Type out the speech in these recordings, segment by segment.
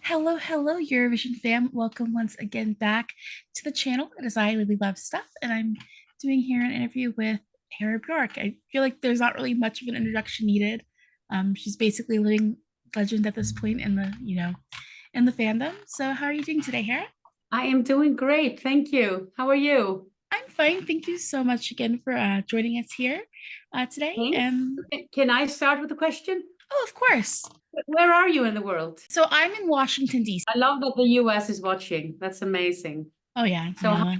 Hello, hello, Eurovision fam. Welcome once again back to the channel. It is I, Lily Love Stuff, and I'm doing here an interview with Hera Björk. I feel like there's not really much of an introduction needed. She's basically a living legend at this point in the fandom. So how are you doing today, Hera? I am doing great. Thank you. How are you? I'm fine. Thank you so much again for joining us here today. Thanks. And Can I start with a question? oh, of course. Where are you in the world? So I'm in Washington, D.C. I love that the US is watching. That's amazing. Oh, yeah. So,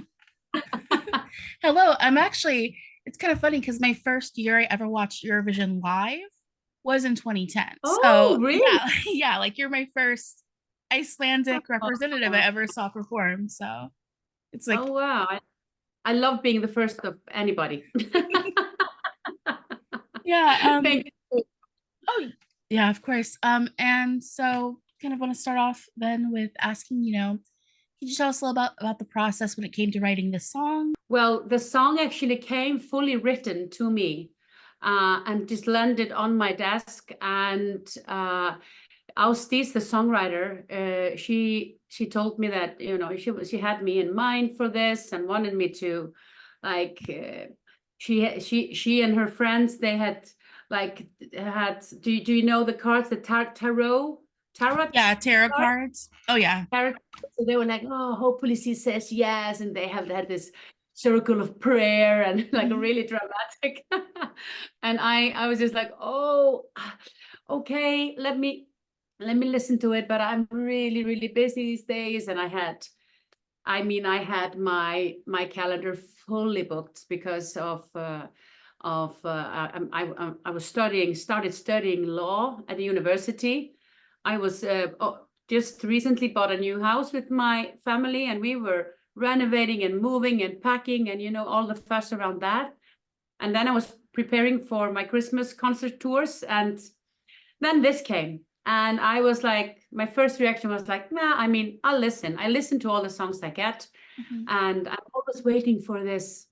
Hello, it's kind of funny because my first year I ever watched Eurovision live was in 2010. oh, So really? yeah, yeah, like you're my first Icelandic representative I Oh, ever saw perform. So it's like, oh, wow. I love being the first of anybody. yeah, Thank you. oh yeah, of course. And so kind of want to start off then with asking, can you tell us a little about the process when it came to writing this song? Well, the song actually came fully written to me and just landed on my desk. And Austis, the songwriter, she told me that she had me in mind for this and wanted me to like she and her friends they had had do you know the cards, the tarot Yeah, tarot cards? cards. Oh yeah. So they were like, oh, hopefully she says yes, and they have had this circle of prayer and like Mhm. really dramatic. And I was just like, oh, okay, let me listen to it, but I'm really really busy these days. And I had my calendar fully booked because I was started studying law at the university. I was just recently bought a new house with my family, and we were renovating and moving and packing and all the fuss around that. And then I was preparing for my Christmas concert tours, and then this came. And I was like, my first reaction was like, nah, I'll listen. I listen to all the songs I get, Mhm. and I'm always waiting for this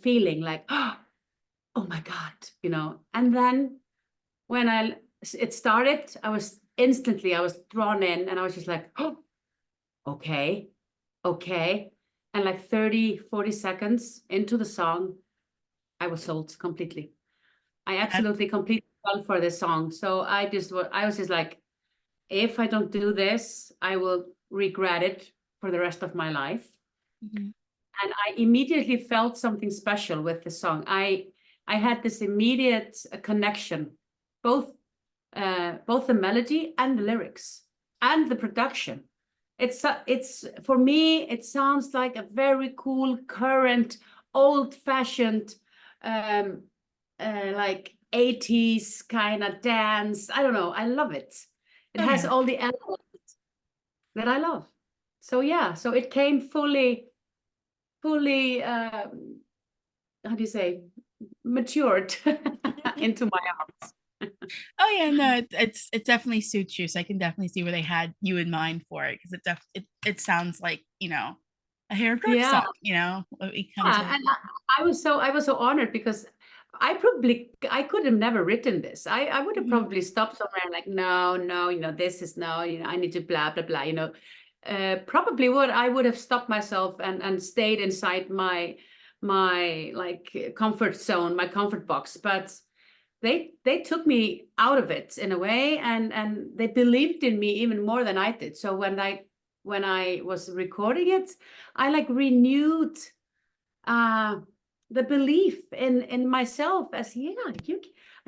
feeling like, oh my God. And then when it started, I was drawn in, and I was just like, oh, okay, okay. And like 30, 40 seconds into the song, I was sold completely. I Yeah. absolutely completely fell for this song. So I was just like, if I don't do this, I will regret it for the rest of my life. Mhm. And I immediately felt something special with the song. I had this immediate connection, both both the melody and the lyrics and the production. It's for me, it sounds like a very cool, current, old-fashioned, um, like 80s kind of dance. I don't know. I love it. It Oh has yeah. all the elements that I love. So yeah, so it came fully how do you say, matured into my arms. Oh yeah, no, it definitely suits you. So I can definitely see where they had you in mind for it because it sounds like a Hair Bjork Yeah, song. What we come yeah, to. and I was so honored because I could have never written this. I would have Mhm. probably stopped somewhere like, no, no, this is no, I need to blah blah blah. Probably I would have stopped myself and stayed inside my like comfort zone, my comfort box. But they took me out of it in a way, and they believed in me even more than I did. So when I was recording it, I like renewed uh the belief in myself as, yeah,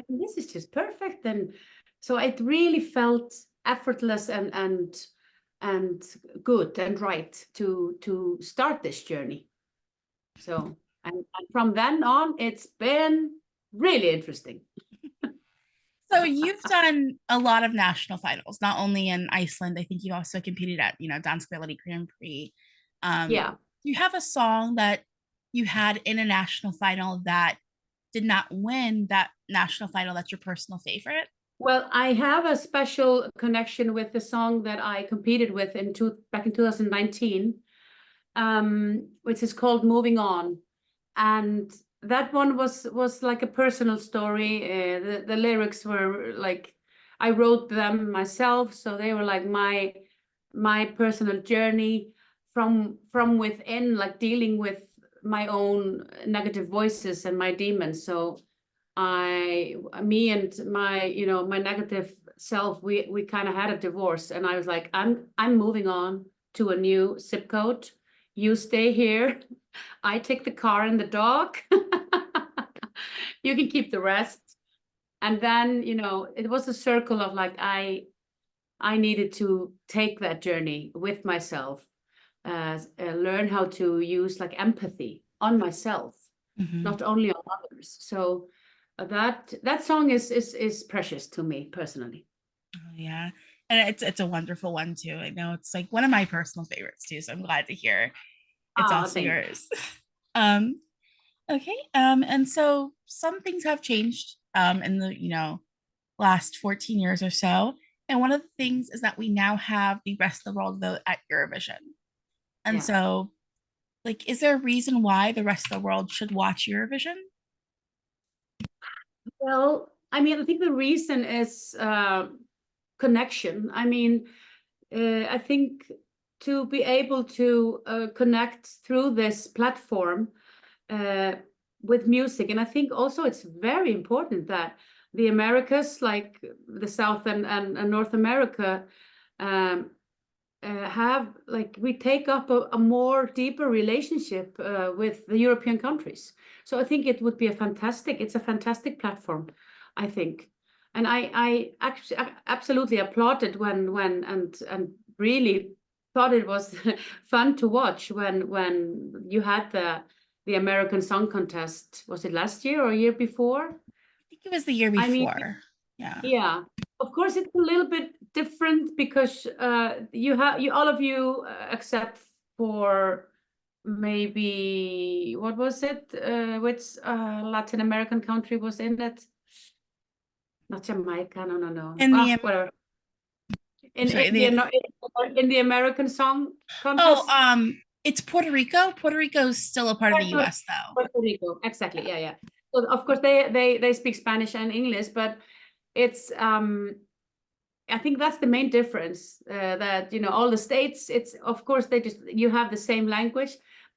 this is just perfect. And so it really felt effortless and good and right to start this journey. So and from then on, it's been really interesting. So you've done a lot of national finals, not only in Iceland. I think you also competed at Dansk Melodi Grand Prix. Yeah. Do you have a song that you had in a national final that did not win that national final that's your personal favorite? Well, I have a special connection with the song that I competed with back in 2019, which is called "Moving On," and that one was like a personal story. The lyrics were like, I wrote them myself, so they were like my personal journey from within, like dealing with my own negative voices and my demons. So me and my, you know, my negative self, we kind of had a divorce, and I was like, I'm moving on to a new zip code. You stay here. I take the car and the dog. You can keep the rest. And then, you know, it was a circle of like, I needed to take that journey with myself, learn how to use like empathy on myself, not only on others. So that song is precious to me personally. Oh, yeah. And it's a wonderful one too. I know it's like one of my personal favorites too. So I'm glad to hear it's Oh, also thank yours. um, okay. And so some things have changed in the, you know, last 14 years or so. And one of the things is that we now have the rest of the world vote at Eurovision. you. And Yeah. so, like, is there a reason why the rest of the world should watch Eurovision? Well, I mean, I think the reason is connection. I mean, I think to be able to connect through this platform uh, with music, and I think also it's very important that the Americas, like the South and North America, um, have like we take up a more deeper relationship with the European countries. So I think it would be it's a fantastic platform, I think. And I actually absolutely applauded when and really thought it was fun to watch when you had the American Song Contest. Was it last year or year before? I think it was the year I mean, before. Yeah. yeah, of course it's a little bit different because you all of you except for maybe what was it? Which Latin American country was in it? Not Jamaica, no. In the Whatever. sorry, In the American Song oh, Contest. it's Puerto Rico. Puerto Rico is still a part of the Puerto US though. Puerto Rico, exactly. Yeah. Yeah. So of course they speak Spanish and English, but it's I think that's the main difference, that, you know, all the states, it's of course you have the same language,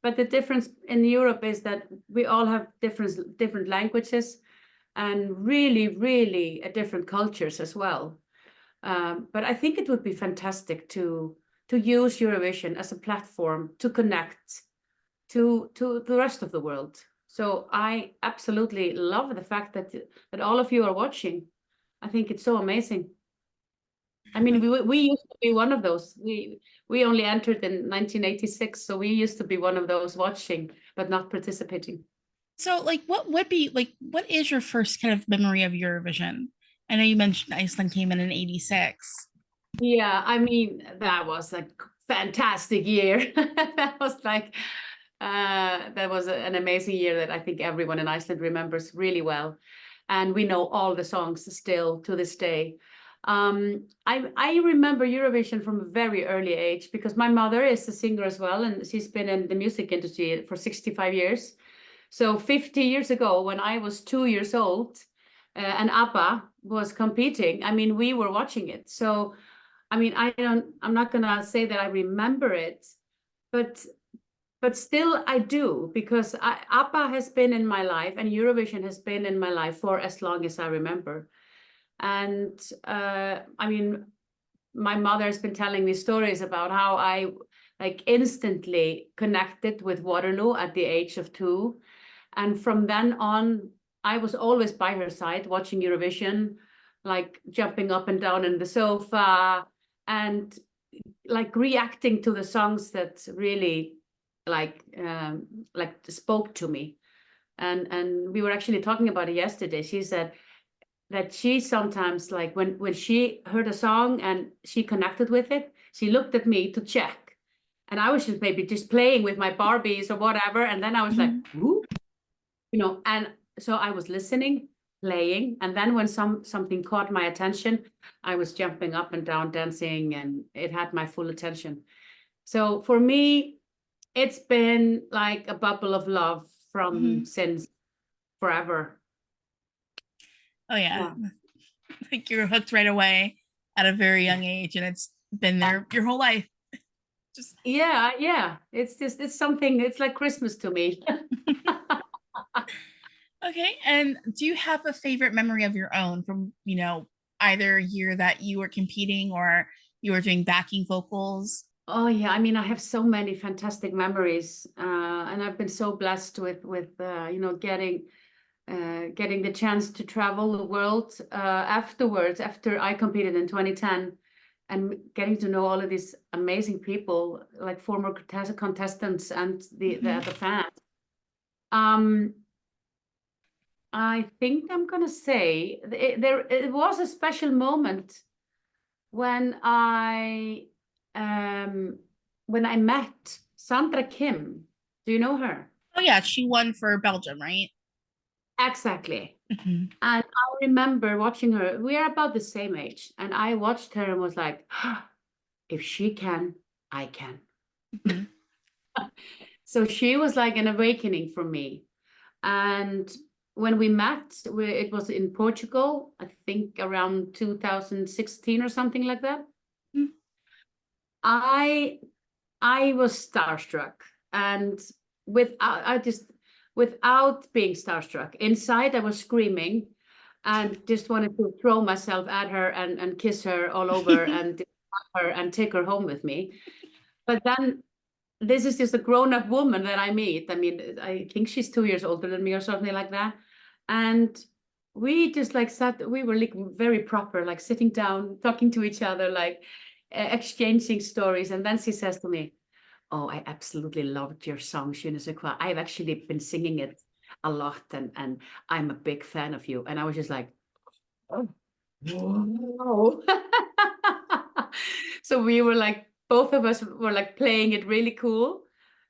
but the difference in Europe is that we all have different languages and really different cultures as well. But I think it would be fantastic to use Eurovision as a platform to connect to the rest of the world. So I absolutely love the fact that all of you are watching. I think it's so amazing. I mean, we used to be one of those. We only entered in 1986, so we used to be one of those watching but not participating. So, like, what is your first kind of memory of Eurovision? I know you mentioned Iceland came in '86. Yeah, I mean, that was a fantastic year. That was like that was an amazing year that I think everyone in Iceland remembers really well. And we know all the songs still to this day. I remember Eurovision from a very early age because my mother is a singer as well, and she's been in the music industry for 65 years. So 50 years ago, when I was 2 years old, and ABBA was competing, I mean, we were watching it. So, I mean, I'm not gonna say that I remember it, but still I do because ABBA has been in my life and Eurovision has been in my life for as long as I remember. And I mean, my mother has been telling me stories about how I like instantly connected with Waterloo at the age of 2. And from then on, I was always by her side watching Eurovision, like jumping up and down in the sofa and like reacting to the songs that really like spoke to me. And we were actually talking about it yesterday. She said that she sometimes like when she heard a song and she connected with it, she looked at me to check. And I was just maybe just playing with my Barbies or whatever. And then I was like, Mhm. ooh, you know, and so I was listening, playing, and then when something caught my attention, I was jumping up and down, dancing, and it had my full attention. So for me, it's been like a bubble of love from Mhm. since forever. Oh yeah. Yeah. Like you're hooked right away at a very young age, and it's been there your whole life. Just Yeah, yeah. It's just it's something. It's like Christmas to me. okay. And do you have a favorite memory of your own from, either year that you were competing or you were doing backing vocals? Oh yeah, I mean, I have so many fantastic memories, and I've been so blessed with getting the chance to travel the world afterwards, after I competed in 2010, and getting to know all of these amazing people, like former contestants and the fans. Um, I think I'm gonna say it was a special moment when um when I met Sandra Kim. Do you know her? Oh yeah, she won for Belgium, right? Exactly. Hmm. And I remember watching her. We are about the same age, and I watched her and was like, if she can, I can. Hmm. So she was like an awakening for me. And when we met, it was in Portugal, I think around 2016 or something like that. I I was starstruck, and without being starstruck, inside I was screaming and just wanted to throw myself at her and kiss her all over and hug her and take her home with me. But then this is just a grown-up woman that I meet. I mean, I think she's 2 years older than me or something like that. And we just like we were like very proper, like sitting down, talking to each other, like exchanging stories. And then she says to me, oh, I absolutely loved your song, Je ne sais quoi. I've actually been singing it a lot, and I'm a big fan of you. And I was just like, oh, wow. So we were like, both of us were like playing it really cool.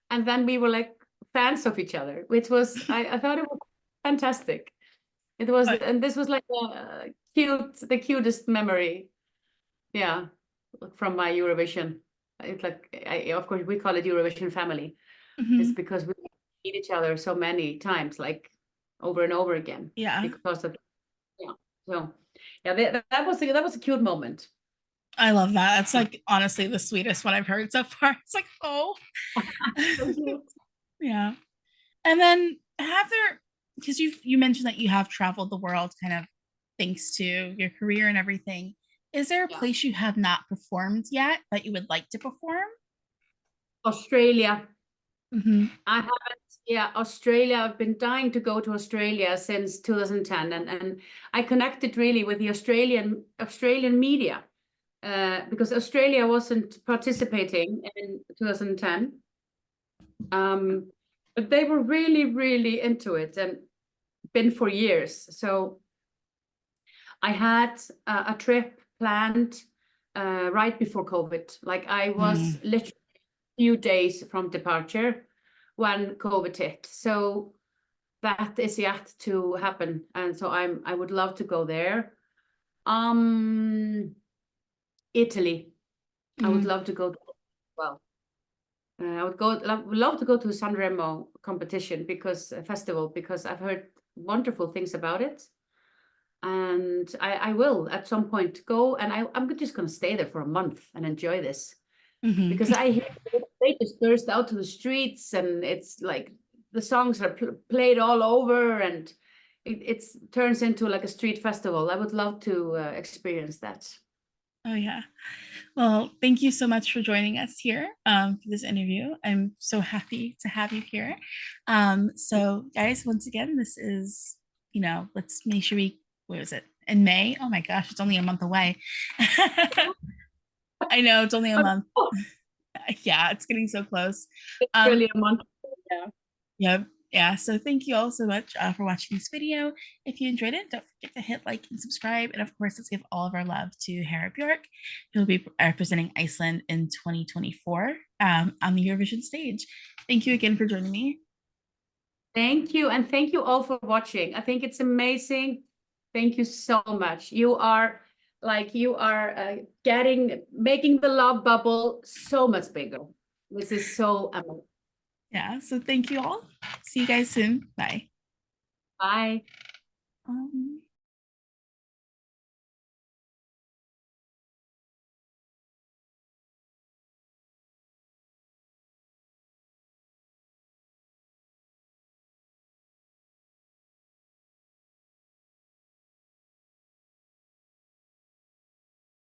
And then we were like fans of each other, which was, I thought it was fantastic. It was, Uh, and this was like the cutest memory. Yeah, from my Eurovision. It's like, of course, we call it Eurovision family. It's mhm. because we meet each other so many times, like over and over again, Yeah, because of yeah. So yeah, that was a cute moment. I love that. It's like honestly the sweetest one I've heard so far. It's like, oh, So cute. yeah. And then have there, because you mentioned that you have traveled the world kind of thanks to your career and everything. Is there a Yeah. place you have not performed yet that you would like to perform? Australia. Hmm. I haven't, yeah, Australia. I've been dying to go to Australia since 2010, and I connected really with the Australian media because Australia wasn't participating in 2010. But they were really, really into it and been for years. So I had a trip planned right before COVID. Like I was Mm. literally a few days from departure when COVID hit. So that is yet to happen, and so I would love to go there. Um, Italy. I would Mm. love to go to, well. I would love to go to Sanremo competition because festival because I've heard wonderful things about it, and I will at some point go, and I'm just going to stay there for a month and enjoy this Hmm. because I hear they just burst out to the streets, and it's like the songs are played all over, and it turns into like a street festival. I would love to experience that. Oh yeah. Well, thank you so much for joining us here for this interview. I'm so happy to have you here. So, guys, once again, this is, let's make sure what was it, in May? Oh my gosh, it's only a month away. I know it's only a month. Oh, Yeah, it's getting so close. it's Um, really a month. Yeah. Yep. Yeah. So thank you all so much for watching this video. If you enjoyed it, don't forget to hit like and subscribe. And of course, let's give all of our love to Hera Björk, who will be representing Iceland in 2024 on the Eurovision stage. Thank you again for joining me. Thank you, and thank you all for watching. I think it's amazing. Thank you so much. You are making the love bubble so much bigger. This is so amazing. Yeah. So thank you all. See you guys soon. Bye. Bye. Um,